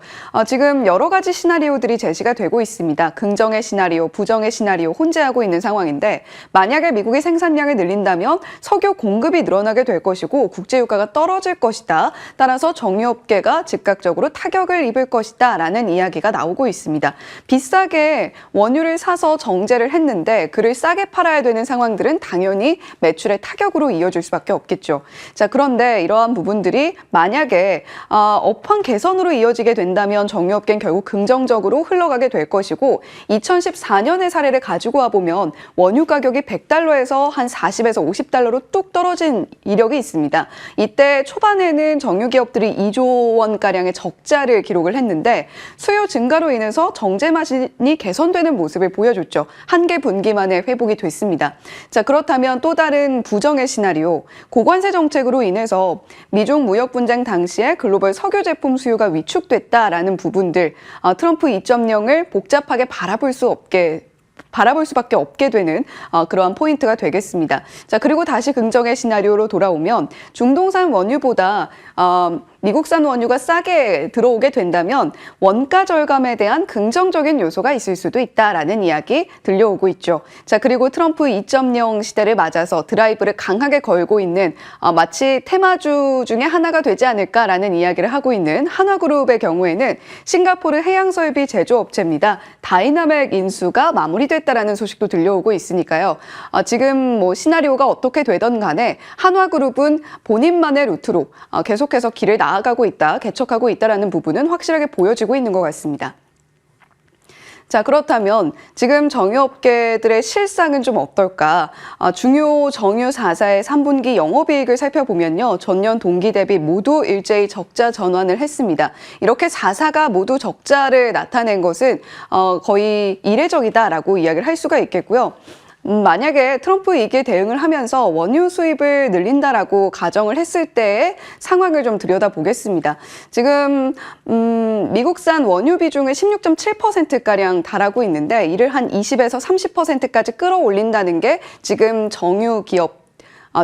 지금 여러 가지 시나리오들이 제시가 되고 있습니다. 긍정의 시나리오, 부정의 시나리오 혼재하고 있는 상황인데 만약에 미국이 생산량을 늘린다면 석유 공급이 늘어나게 될 것이고 국제유가가 떨어질 것이다. 따라서 정유업계가 즉각적으로 타격을 입을 것이다 라는 이야기가 나오고 있습니다. 비싸게 원유를 사서 정제를 했는데 그를 싸게 팔아야 되는 상황들은 당연히 매출의 타격으로 이어질 수밖에 없겠죠. 자, 그런데 이러한 부분들이 만약에 업황 개선으로 이어지게 된다면 정유업계는 결국 긍정적으로 흘러가게 될 것이고 2014년의 사례를 가지고 와보면 원유 가격이 100달러에서 한 40에서 50달러로 뚝 떨어진 이력이 있습니다. 이때 초반에는 정유 기업들이 2조 원가량의 적자를 기록을 했는데 수요 증가로 인해서 정제 마진이 개선되는 모습을 보여줬죠. 한 개 분기 만에 회복이 됐습니다. 자, 그렇다면 또 다른 부정의 시나리오, 고관세 정책으로 인해서 미중 무역 분쟁 당시에 글로벌 석유 제품 수요가 위축됐다라는 부분들, 트럼프 2.0을 복잡하게 바라볼 수밖에 없게 되는 그러한 포인트가 되겠습니다. 자, 그리고 다시 긍정의 시나리오로 돌아오면 중동산 원유보다 미국산 원유가 싸게 들어오게 된다면 원가 절감에 대한 긍정적인 요소가 있을 수도 있다라는 이야기 들려오고 있죠. 자, 그리고 트럼프 2.0 시대를 맞아서 드라이브를 강하게 걸고 있는 마치 테마주 중에 하나가 되지 않을까라는 이야기를 하고 있는 한화그룹의 경우에는 싱가포르 해양설비 제조업체입니다. 다이나맥 인수가 마무리됐다. 하겠다라는 소식도 들려오고 있으니까요. 지금 뭐 시나리오가 어떻게 되던 간에 한화그룹은 본인만의 루트로 계속해서 길을 나아가고 있다, 개척하고 있다라는 부분은 확실하게 보여지고 있는 것 같습니다. 자, 그렇다면 지금 정유업계들의 실상은 좀 어떨까? 중요 정유 4사의 3분기 영업이익을 살펴보면요. 전년 동기 대비 모두 일제히 적자 전환을 했습니다. 이렇게 4사가 모두 적자를 나타낸 것은 거의 이례적이다라고 이야기를 할 수가 있겠고요. 만약에 트럼프 이기에 대응을 하면서 원유 수입을 늘린다라고 가정을 했을 때의 상황을 좀 들여다보겠습니다. 지금 미국산 원유 비중을 16.7%가량 달하고 있는데 이를 한 20에서 30%까지 끌어올린다는 게 지금 정유 기업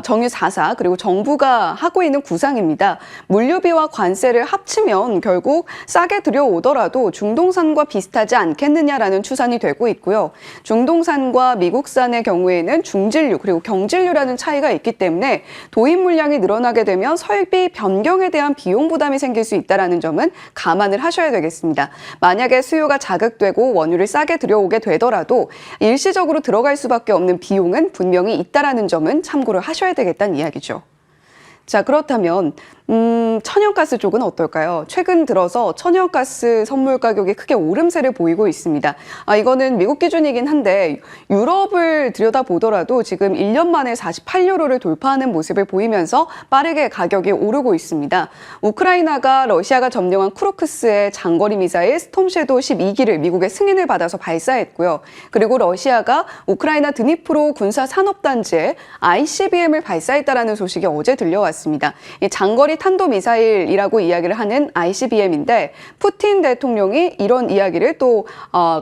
정유 4사 그리고 정부가 하고 있는 구상입니다. 물류비와 관세를 합치면 결국 싸게 들여오더라도 중동산과 비슷하지 않겠느냐라는 추산이 되고 있고요. 중동산과 미국산의 경우에는 중진류 그리고 경진류라는 차이가 있기 때문에 도입 물량이 늘어나게 되면 설비 변경에 대한 비용 부담이 생길 수 있다는 점은 감안을 하셔야 되겠습니다. 만약에 수요가 자극되고 원유를 싸게 들여오게 되더라도 일시적으로 들어갈 수밖에 없는 비용은 분명히 있다는 점은 참고를 하셔야 되겠다는 이야기죠. 자, 그렇다면 천연가스 쪽은 어떨까요? 최근 들어서 천연가스 선물 가격이 크게 오름세를 보이고 있습니다. 이거는 미국 기준이긴 한데 유럽을 들여다보더라도 지금 1년 만에 48유로를 돌파하는 모습을 보이면서 빠르게 가격이 오르고 있습니다. 우크라이나가 러시아가 점령한 쿠르크스의 장거리 미사일 스톰섀도우 12기를 미국의 승인을 받아서 발사했고요. 그리고 러시아가 우크라이나 드니프로 군사산업단지에 ICBM을 발사했다는 소식이 어제 들려왔습니다. 이 장거리 탄도미사일이라고 이야기를 하는 ICBM인데 푸틴 대통령이 이런 이야기를 또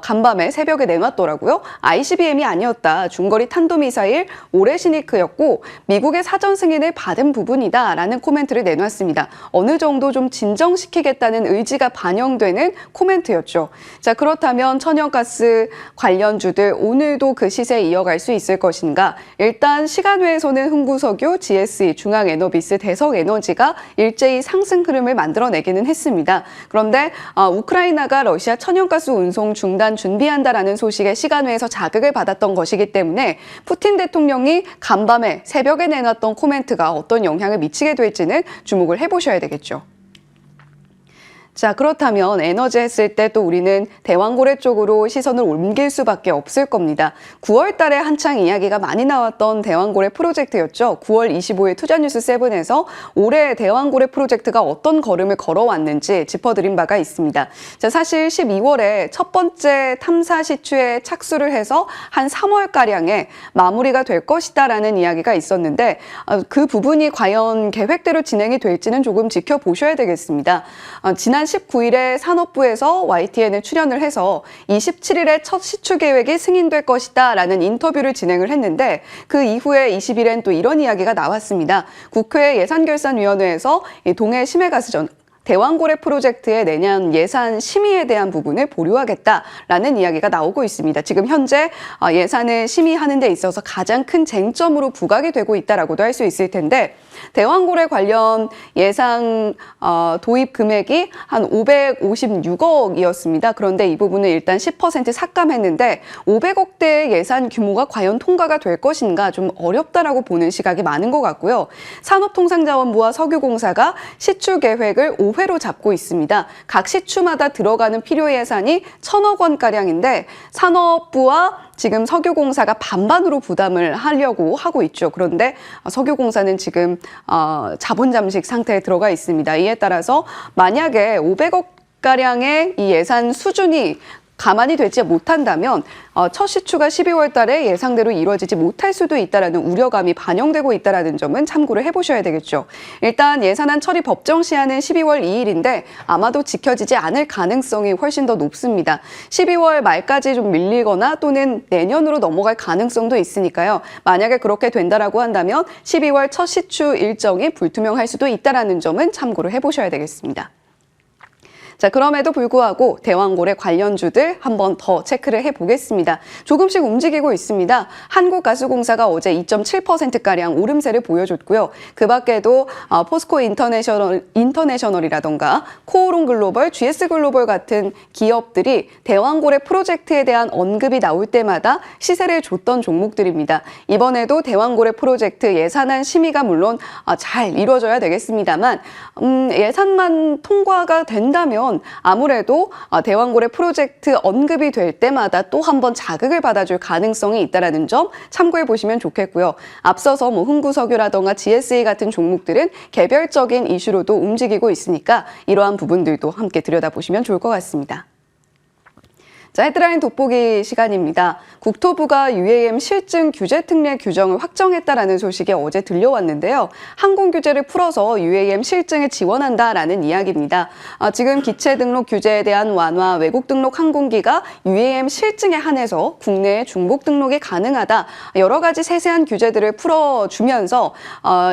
간밤에 새벽에 내놨더라고요. ICBM이 아니었다. 중거리 탄도미사일 오레시니크였고 미국의 사전 승인을 받은 부분이다라는 코멘트를 내놨습니다. 어느 정도 좀 진정시키겠다는 의지가 반영되는 코멘트였죠. 자, 그렇다면 천연가스 관련주들 오늘도 그 시세 이어갈 수 있을 것인가? 일단 시간외에서는 흥구석유, GSE, 중앙에너비스, 대성에너지가 일제히 상승 흐름을 만들어내기는 했습니다. 그런데 우크라이나가 러시아 천연가스 운송 중단 준비한다라는 소식에 시간외에서 자극을 받았던 것이기 때문에 푸틴 대통령이 간밤에 새벽에 내놨던 코멘트가 어떤 영향을 미치게 될지는 주목을 해보셔야 되겠죠. 자, 그렇다면 에너지 했을 때 또 우리는 대왕고래 쪽으로 시선을 옮길 수밖에 없을 겁니다. 9월 달에 한창 이야기가 많이 나왔던 대왕고래 프로젝트였죠. 9월 25일 투자뉴스 7에서 올해 대왕고래 프로젝트가 어떤 걸음을 걸어왔는지 짚어드린 바가 있습니다. 자, 사실 12월에 첫 번째 탐사 시추에 착수를 해서 한 3월가량에 마무리가 될 것이다라는 이야기가 있었는데 그 부분이 과연 계획대로 진행이 될지는 조금 지켜보셔야 되겠습니다. 지난 19일에 산업부에서 YTN에 출연을 해서 27일에 첫 시추 계획이 승인될 것이다 라는 인터뷰를 진행을 했는데 그 이후에 20일엔 또 이런 이야기가 나왔습니다. 국회 예산결산위원회에서 동해 심해가스전 대왕고래 프로젝트의 내년 예산 심의에 대한 부분을 보류하겠다라는 이야기가 나오고 있습니다. 지금 현재 예산을 심의하는 데 있어서 가장 큰 쟁점으로 부각이 되고 있다라고도 할 수 있을 텐데 대왕고래 관련 예상 도입 금액이 한 556억이었습니다. 그런데 이 부분을 일단 10% 삭감했는데 500억대의 예산 규모가 과연 통과가 될 것인가 좀 어렵다라고 보는 시각이 많은 것 같고요. 산업통상자원부와 석유공사가 시추 계획을 5회로 잡고 있습니다. 각 시추마다 들어가는 필요 예산이 1,000억 원가량인데 산업부와 지금 석유공사가 반반으로 부담을 하려고 하고 있죠. 그런데 석유공사는 지금 자본 잠식 상태에 들어가 있습니다. 이에 따라서 만약에 500억가량의 이 예산 수준이 가만히 되지 못한다면 첫 시추가 12월 달에 예상대로 이루어지지 못할 수도 있다는 우려감이 반영되고 있다는 점은 참고를 해보셔야 되겠죠. 일단 예산안 처리 법정 시한은 12월 2일인데 아마도 지켜지지 않을 가능성이 훨씬 더 높습니다. 12월 말까지 좀 밀리거나 또는 내년으로 넘어갈 가능성도 있으니까요. 만약에 그렇게 된다라고 한다면 12월 첫 시추 일정이 불투명할 수도 있다는 점은 참고를 해보셔야 되겠습니다. 자, 그럼에도 불구하고 대왕고래 관련주들 한번 더 체크를 해보겠습니다. 조금씩 움직이고 있습니다. 한국가스공사가 어제 2.7%가량 오름세를 보여줬고요. 그 밖에도 포스코 인터내셔널이라던가 코오롱 글로벌, GS 글로벌 같은 기업들이 대왕고래 프로젝트에 대한 언급이 나올 때마다 시세를 줬던 종목들입니다. 이번에도 대왕고래 프로젝트 예산안 심의가 물론 잘 이루어져야 되겠습니다만 예산만 통과가 된다면 아무래도 대왕고래 프로젝트 언급이 될 때마다 또 한 번 자극을 받아줄 가능성이 있다는 점 참고해 보시면 좋겠고요. 앞서서 흥구석유라던가 GSA 같은 종목들은 개별적인 이슈로도 움직이고 있으니까 이러한 부분들도 함께 들여다보시면 좋을 것 같습니다. 자, 헤드라인 돋보기 시간입니다. 국토부가 UAM 실증 규제 특례 규정을 확정했다라는 소식이 어제 들려왔는데요. 항공 규제를 풀어서 UAM 실증을 지원한다라는 이야기입니다. 지금 기체 등록 규제에 대한 완화, 외국 등록 항공기가 UAM 실증에 한해서 국내에 중복 등록이 가능하다. 여러 가지 세세한 규제들을 풀어주면서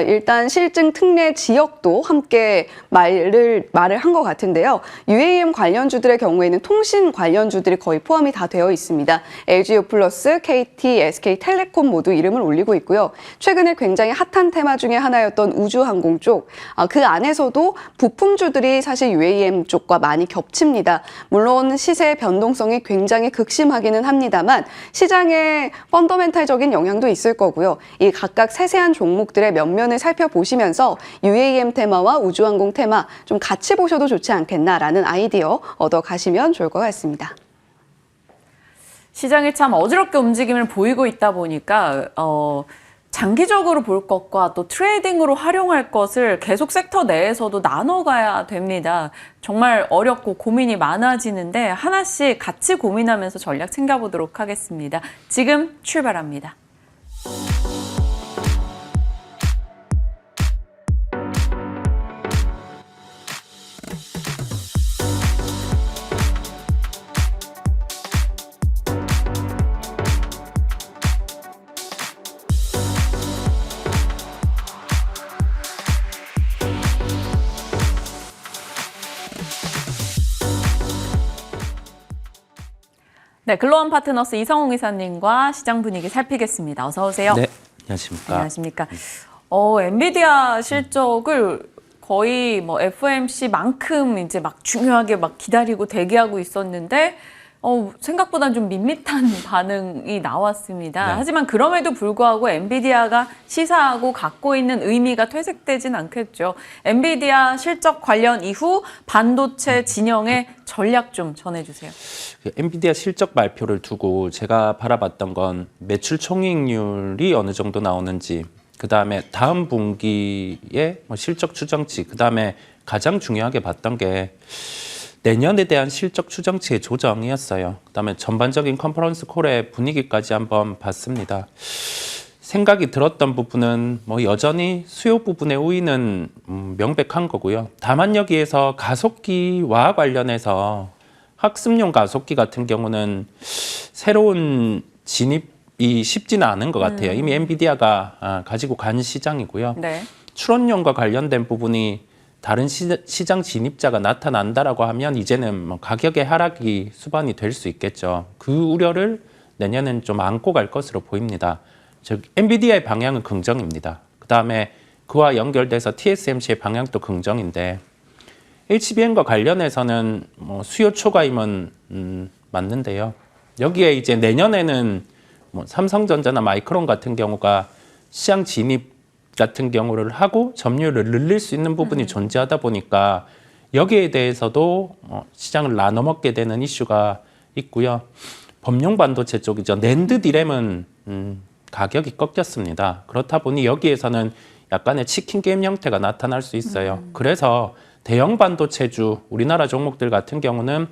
일단 실증 특례 지역도 함께 말을 한 것 같은데요. UAM 관련주들의 경우에는 통신 관련주들이 거의 포함이 다 되어 있습니다. LG유플러스, KT, SK텔레콤 모두 이름을 올리고 있고요. 최근에 굉장히 핫한 테마 중에 하나였던 우주항공 쪽, 그 안에서도 부품주들이 사실 UAM 쪽과 많이 겹칩니다. 물론 시세의 변동성이 굉장히 극심하기는 합니다만 시장에 펀더멘탈적인 영향도 있을 거고요. 이 각각 세세한 종목들의 면면을 살펴보시면서 UAM 테마와 우주항공 테마 좀 같이 보셔도 좋지 않겠나라는 아이디어 얻어가시면 좋을 것 같습니다. 시장이 참 어지럽게 움직임을 보이고 있다 보니까 장기적으로 볼 것과 또 트레이딩으로 활용할 것을 계속 섹터 내에서도 나눠가야 됩니다. 정말 어렵고 고민이 많아지는데 하나씩 같이 고민하면서 전략 챙겨보도록 하겠습니다. 지금 출발합니다. 네, 글로원 파트너스 이성웅 이사님과 시장 분위기 살피겠습니다. 어서 오세요. 네, 안녕하십니까. 안녕하십니까. 엔비디아 실적을 거의 FOMC만큼 이제 막 중요하게 막 기다리고 대기하고 있었는데 생각보다 좀 밋밋한 반응이 나왔습니다. 네. 하지만 그럼에도 불구하고 엔비디아가 시사하고 갖고 있는 의미가 퇴색되진 않겠죠. 엔비디아 실적 관련 이후 반도체 진영의 전략 좀 전해주세요. 엔비디아 실적 발표를 두고 제가 바라봤던 건 매출 총이익률이 어느 정도 나오는지, 그 다음에 다음 분기의 실적 추정치, 그 다음에 가장 중요하게 봤던 게 내년에 대한 실적 추정치의 조정이었어요. 그다음에 전반적인 컨퍼런스 콜의 분위기까지 한번 봤습니다. 생각이 들었던 부분은 여전히 수요 부분의 우위는 명백한 거고요. 다만 여기에서 가속기와 관련해서 학습용 가속기 같은 경우는 새로운 진입이 쉽지는 않은 것 같아요. 이미 엔비디아가 가지고 간 시장이고요. 네. 출원용과 관련된 부분이 다른 시장 진입자가 나타난다라고 하면 이제는 가격의 하락이 수반이 될 수 있겠죠. 그 우려를 내년엔 좀 안고 갈 것으로 보입니다. 즉 엔비디아의 방향은 긍정입니다. 그 다음에 그와 연결돼서 TSMC의 방향도 긍정인데 HBM과 관련해서는 수요 초과임은 맞는데요. 여기에 이제 내년에는 삼성전자나 마이크론 같은 경우가 시장 진입 같은 경우를 하고 점유율을 늘릴 수 있는 부분이 존재하다 보니까 여기에 대해서도 시장을 나눠먹게 되는 이슈가 있고요. 범용 반도체 쪽이죠. 낸드 디램은 가격이 꺾였습니다. 그렇다 보니 여기에서는 약간의 치킨 게임 형태가 나타날 수 있어요. 그래서 대형 반도체주 우리나라 종목들 같은 경우는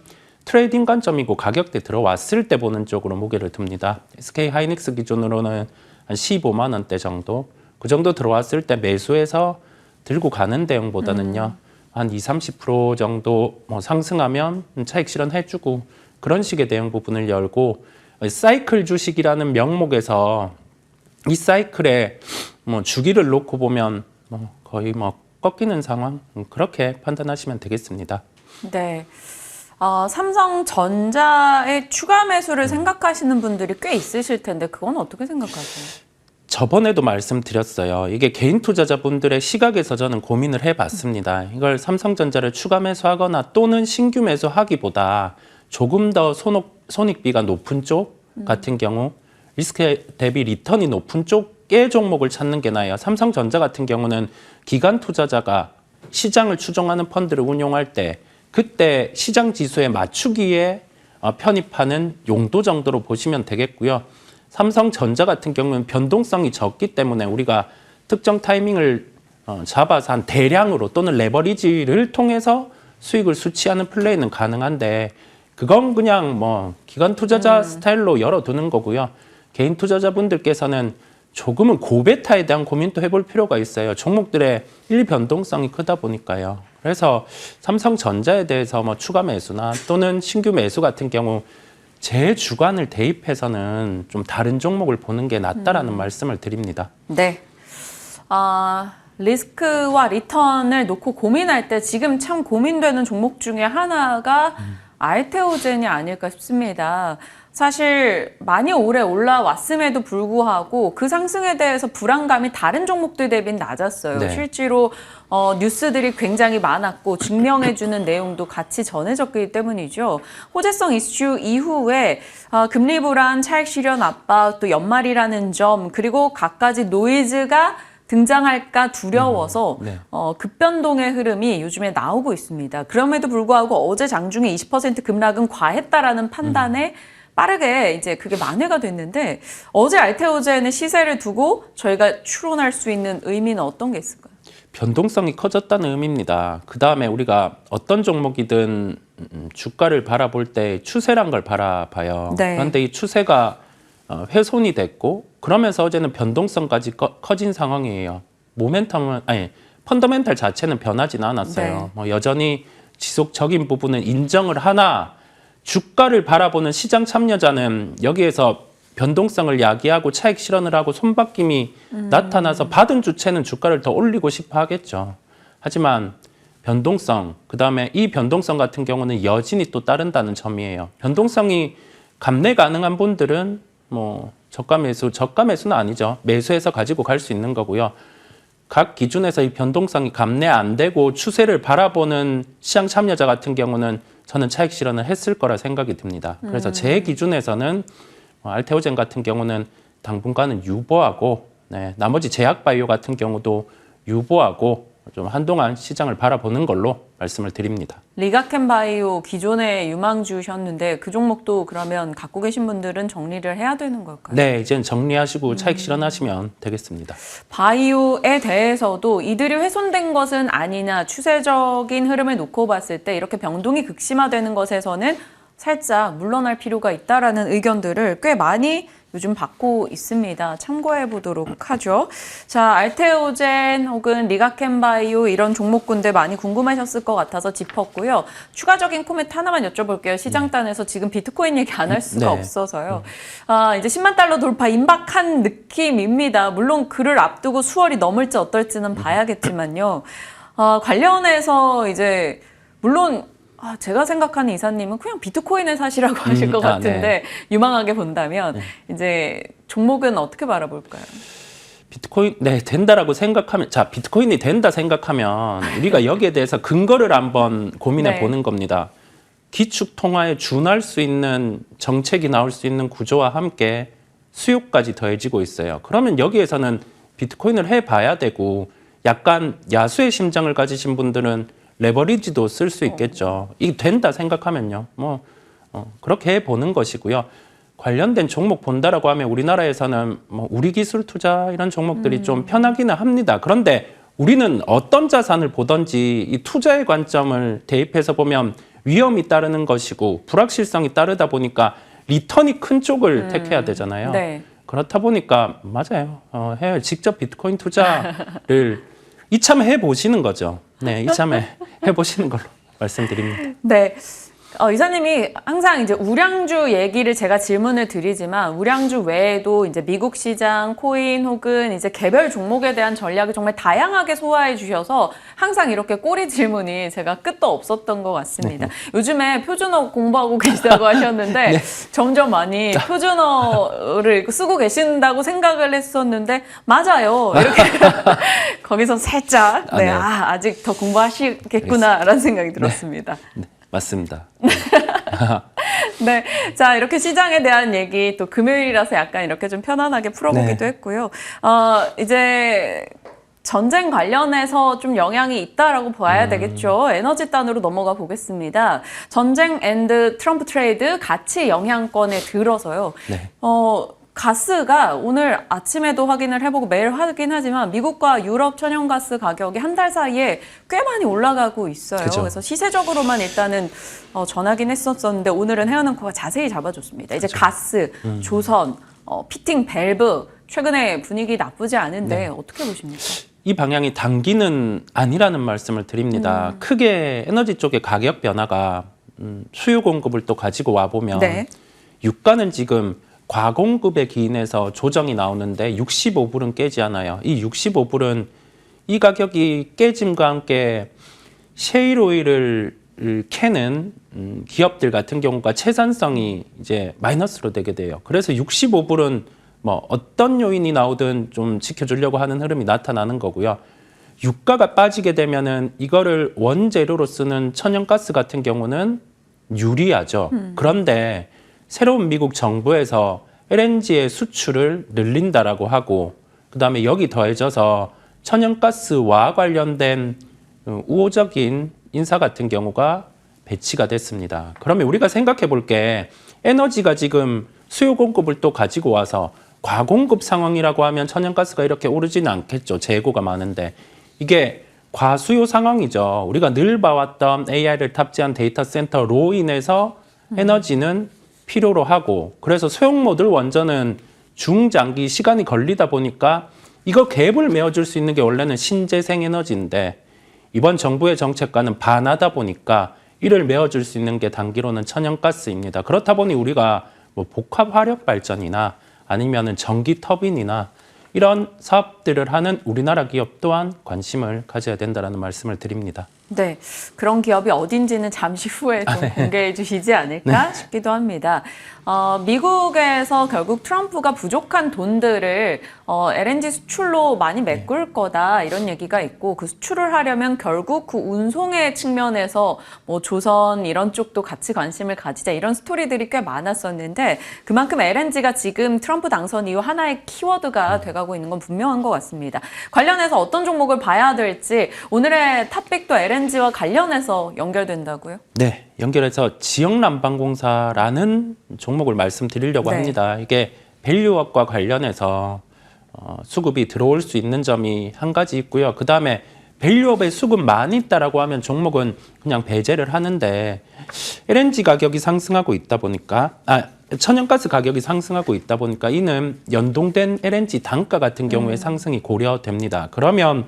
트레이딩 관점이고 가격대 들어왔을 때 보는 쪽으로 무게를 둡니다. SK 하이닉스 기준으로는 한 15만 원대 정도. 그 정도 들어왔을 때 매수해서 들고 가는 대응보다는요. 한 20-30% 정도 상승하면 차익 실현해주고 그런 식의 대응 부분을 열고 사이클 주식이라는 명목에서 이 사이클에 주기를 놓고 보면 거의 꺾이는 상황 그렇게 판단하시면 되겠습니다. 네. 삼성전자의 추가 매수를 생각하시는 분들이 꽤 있으실 텐데 그건 어떻게 생각하세요? 저번에도 말씀드렸어요. 이게 개인 투자자분들의 시각에서 저는 고민을 해봤습니다. 이걸 삼성전자를 추가 매수하거나 또는 신규 매수하기보다 조금 더 손익비가 높은 쪽 같은 경우 리스크 대비 리턴이 높은 쪽의 종목을 찾는 게 나아요. 삼성전자 같은 경우는 기관 투자자가 시장을 추종하는 펀드를 운용할 때 그때 시장 지수에 맞추기에 편입하는 용도 정도로 보시면 되겠고요. 삼성전자 같은 경우는 변동성이 적기 때문에 우리가 특정 타이밍을 잡아서 한 대량으로 또는 레버리지를 통해서 수익을 수취하는 플레이는 가능한데 그건 그냥 뭐 기관 투자자 스타일로 열어두는 거고요. 개인 투자자분들께서는 조금은 고베타에 대한 고민도 해볼 필요가 있어요. 종목들의 일변동성이 크다 보니까요. 그래서 삼성전자에 대해서 뭐 추가 매수나 또는 신규 매수 같은 경우 제 주관을 대입해서는 좀 다른 종목을 보는 게 낫다라는 말씀을 드립니다. 네. 리스크와 리턴을 놓고 고민할 때 지금 참 고민되는 종목 중에 하나가 알테오젠이 아닐까 싶습니다. 사실 많이 오래 올라왔음에도 불구하고 그 상승에 대해서 불안감이 다른 종목들 대비는 낮았어요. 네. 실제로 뉴스들이 굉장히 많았고 증명해주는 내용도 같이 전해졌기 때문이죠. 호재성 이슈 이후에 금리 불안, 차익 실현 압박, 또 연말이라는 점, 그리고 갖가지 노이즈가 등장할까 두려워서 네. 급변동의 흐름이 요즘에 나오고 있습니다. 그럼에도 불구하고 어제 장중에 20% 급락은 과했다라는 판단에 빠르게 이제 그게 만회가 됐는데 어제 알테오젠의 시세를 두고 저희가 추론할 수 있는 의미는 어떤 게 있을까요? 변동성이 커졌다는 의미입니다. 그 다음에 우리가 어떤 종목이든 주가를 바라볼 때 추세란 걸 바라봐요. 네. 그런데 이 추세가 훼손이 됐고 그러면서 어제는 변동성까지 커진 상황이에요. 펀더멘탈 자체는 변하지는 않았어요. 네. 뭐 여전히 지속적인 부분은 인정을 하나 주가를 바라보는 시장 참여자는 여기에서 변동성을 야기하고 차익 실현을 하고 손바뀜이 나타나서 받은 주체는 주가를 더 올리고 싶어 하겠죠. 하지만 변동성, 그다음에 이 변동성 같은 경우는 여진이 또 따른다는 점이에요. 변동성이 감내 가능한 분들은 뭐 저가 매수는 아니죠. 매수해서 가지고 갈 수 있는 거고요. 각 기준에서 이 변동성이 감내 안 되고 추세를 바라보는 시장 참여자 같은 경우는 저는 차익 실현을 했을 거라 생각이 듭니다. 그래서 제 기준에서는 알테오젠 같은 경우는 당분간은 유보하고 나머지 제약바이오 같은 경우도 유보하고 좀 한동안 시장을 바라보는 걸로 말씀을 드립니다. 리가켄바이오 기존에 유망주셨는데 그 종목도 그러면 갖고 계신 분들은 정리를 해야 되는 걸까요? 네, 이제는 정리하시고 차익 실현하시면 되겠습니다. 바이오에 대해서도 이들이 훼손된 것은 아니냐 추세적인 흐름을 놓고 봤을 때 이렇게 변동이 극심화되는 것에서는 살짝 물러날 필요가 있다라는 의견들을 꽤 많이 요즘 받고 있습니다. 참고해 보도록 하죠. 자, 알테오젠 혹은 리가켄바이오 이런 종목군들 많이 궁금하셨을 것 같아서 짚었고요. 추가적인 코멘트 하나만 여쭤볼게요. 시장단에서 지금 비트코인 얘기 안 할 수가 네. 없어서요. 이제 10만 달러 돌파 임박한 느낌입니다. 물론 그를 앞두고 수월이 넘을지 어떨지는 봐야겠지만요. 관련해서 이제 물론 제가 생각하는 이사님은 그냥 비트코인을 사시라고 하실 것 같은데 네. 유망하게 본다면 이제 종목은 어떻게 바라볼까요? 비트코인 된다라고 생각하면 비트코인이 된다 생각하면 우리가 여기에 대해서 근거를 한번 고민해 네. 보는 겁니다. 기축 통화에 준할 수 있는 정책이 나올 수 있는 구조와 함께 수요까지 더해지고 있어요. 그러면 여기에서는 비트코인을 해봐야 되고 약간 야수의 심장을 가지신 분들은 레버리지도 쓸 수 있겠죠. 이게 된다 생각하면요. 그렇게 해보는 것이고요. 관련된 종목 본다라고 하면 우리나라에서는 우리 기술 투자 이런 종목들이 좀 편하기는 합니다. 그런데 우리는 어떤 자산을 보든지 이 투자의 관점을 대입해서 보면 위험이 따르는 것이고 불확실성이 따르다 보니까 리턴이 큰 쪽을 택해야 되잖아요. 네. 그렇다 보니까 맞아요. 직접 비트코인 투자를 이참에 해보시는 거죠. 네, 이참에 해보시는 걸로 말씀드립니다. 네. 이사님이 항상 이제 우량주 얘기를 제가 질문을 드리지만 우량주 외에도 이제 미국 시장, 코인 혹은 이제 개별 종목에 대한 전략을 정말 다양하게 소화해 주셔서 항상 이렇게 꼬리 질문이 제가 끝도 없었던 것 같습니다. 요즘에 표준어 공부하고 계시다고 하셨는데 점점 많이 표준어를 쓰고 계신다고 생각을 했었는데 맞아요. 이렇게 거기서 살짝 아직 더 공부하시겠구나라는 생각이 들었습니다. 네, 맞습니다. 네. 자, 이렇게 시장에 대한 얘기 또 금요일이라서 약간 이렇게 좀 편안하게 풀어보기도 했고요. 이제 전쟁 관련해서 좀 영향이 있다라고 봐야 되겠죠. 에너지 단으로 넘어가 보겠습니다. 전쟁 앤드 트럼프 트레이드 가치 영향권에 들어서요. 네. 가스가 오늘 아침에도 확인을 해보고 매일 확인하지만 미국과 유럽 천연가스 가격이 한 달 사이에 꽤 많이 올라가고 있어요. 그죠. 그래서 시세적으로만 일단은 전하긴 했었는데 오늘은 헤어난코가 자세히 잡아줬습니다. 이제 가스, 조선, 피팅 밸브 최근에 분위기 나쁘지 않은데 어떻게 보십니까? 이 방향이 단기는 아니라는 말씀을 드립니다. 크게 에너지 쪽의 가격 변화가 수요 공급을 또 가지고 와보면 유가는 지금 과공급에 기인해서 조정이 나오는데 65불은 깨지 않아요. 이 65불은 이 가격이 깨짐과 함께 셰일 오일을 캐는 기업들 같은 경우가 채산성이 이제 마이너스로 되게 돼요. 그래서 65불은 뭐 어떤 요인이 나오든 좀 지켜주려고 하는 흐름이 나타나는 거고요. 유가가 빠지게 되면은 이거를 원재료로 쓰는 천연가스 같은 경우는 유리하죠. 그런데 새로운 미국 정부에서 LNG의 수출을 늘린다라고 하고 그다음에 여기 더해져서 천연가스와 관련된 우호적인 인사 같은 경우가 배치가 됐습니다. 그러면 우리가 생각해 볼 게 에너지가 지금 수요 공급을 또 가지고 와서 과공급 상황이라고 하면 천연가스가 이렇게 오르지는 않겠죠. 재고가 많은데 이게 과수요 상황이죠. 우리가 늘 봐왔던 AI를 탑재한 데이터 센터로 인해서 에너지는 필요로 하고 그래서 소형모듈 원전은 중장기 시간이 걸리다 보니까 이거 갭을 메워줄 수 있는 게 원래는 신재생 에너지인데 이번 정부의 정책과는 반하다 보니까 이를 메워줄 수 있는 게 단기로는 천연가스입니다. 그렇다 보니 우리가 뭐 복합 화력 발전이나 아니면은 전기 터빈이나 이런 사업들을 하는 우리나라 기업 또한 관심을 가져야 된다는 말씀을 드립니다. 네, 그런 기업이 어딘지는 잠시 후에 좀 공개해 주시지 않을까 싶기도 합니다. 미국에서 결국 트럼프가 부족한 돈들을 LNG 수출로 많이 메꿀 거다 이런 얘기가 있고 그 수출을 하려면 결국 그 운송의 측면에서 뭐 조선 이런 쪽도 같이 관심을 가지자 이런 스토리들이 꽤 많았었는데 그만큼 LNG가 지금 트럼프 당선 이후 하나의 키워드가 돼가고 있는 건 분명한 것 같습니다. 관련해서 어떤 종목을 봐야 될지 오늘의 탑픽도 LNG와 관련해서 연결된다고요? 네, 연결해서 지역난방공사라는 종목을 말씀드리려고 합니다. 이게 밸류업과 관련해서 수급이 들어올 수 있는 점이 한 가지 있고요. 그 다음에 밸류업에 수급 많이 있다라고 하면 종목은 그냥 배제를 하는데 LNG 가격이 상승하고 있다 보니까 천연가스 가격이 상승하고 있다 보니까 이는 연동된 LNG 단가 같은 경우에 상승이 고려됩니다. 그러면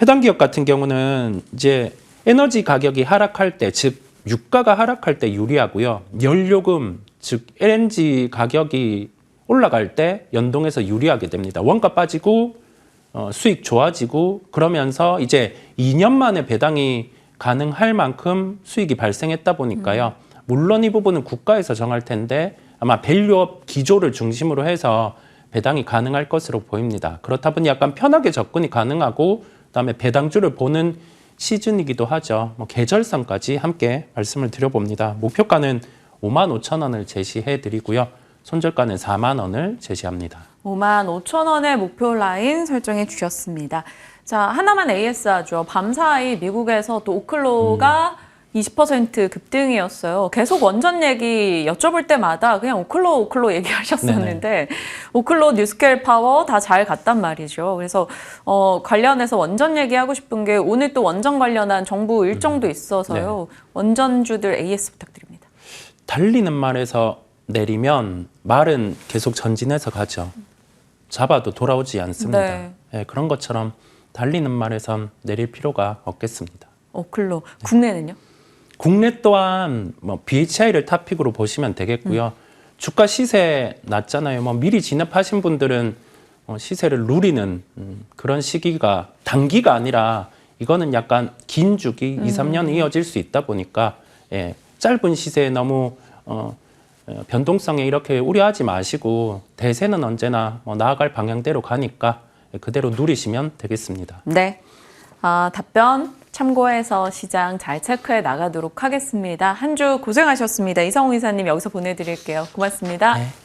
해당 기업 같은 경우는 이제 에너지 가격이 하락할 때, 즉 유가가 하락할 때 유리하고요. 연료금, 즉 LNG 가격이 올라갈 때 연동해서 유리하게 됩니다. 원가 빠지고 수익 좋아지고 그러면서 이제 2년 만에 배당이 가능할 만큼 수익이 발생했다 보니까요. 물론 이 부분은 국가에서 정할 텐데 아마 밸류업 기조를 중심으로 해서 배당이 가능할 것으로 보입니다. 그렇다 보니 약간 편하게 접근이 가능하고 그다음에 배당주를 보는 시즌이기도 하죠. 뭐 계절성까지 함께 말씀을 드려봅니다. 목표가는 55,000원을 제시해드리고요. 손절가는 4만 원을 제시합니다. 55,000원의 목표 라인 설정해 주셨습니다. 자, 하나만 AS하죠. 밤사이 미국에서 또 오클로가 20% 급등이었어요. 계속 원전 얘기 여쭤볼 때마다 그냥 오클로 얘기하셨었는데 오클로, 뉴스케일 파워 다 잘 갔단 말이죠. 그래서 관련해서 원전 얘기하고 싶은 게 오늘 또 원전 관련한 정부 일정도 있어서요. 원전주들 AS 부탁드립니다. 달리는 말에서 내리면 말은 계속 전진해서 가죠. 잡아도 돌아오지 않습니다. 네, 그런 것처럼 달리는 말에선 내릴 필요가 없겠습니다. 오클로, 국내는요? 국내 또한 뭐 BHI를 타픽으로 보시면 되겠고요. 주가 시세 낮잖아요. 뭐 미리 진입하신 분들은 시세를 누리는 그런 시기가 단기가 아니라 이거는 약간 긴 주기 2, 3년 이어질 수 있다 보니까 예, 짧은 시세에 너무 변동성에 이렇게 우려하지 마시고 대세는 언제나 나아갈 방향대로 가니까 그대로 누리시면 되겠습니다. 네. 답변 참고해서 시장 잘 체크해 나가도록 하겠습니다. 한 주 고생하셨습니다. 이성우 이사님 여기서 보내드릴게요. 고맙습니다. 네.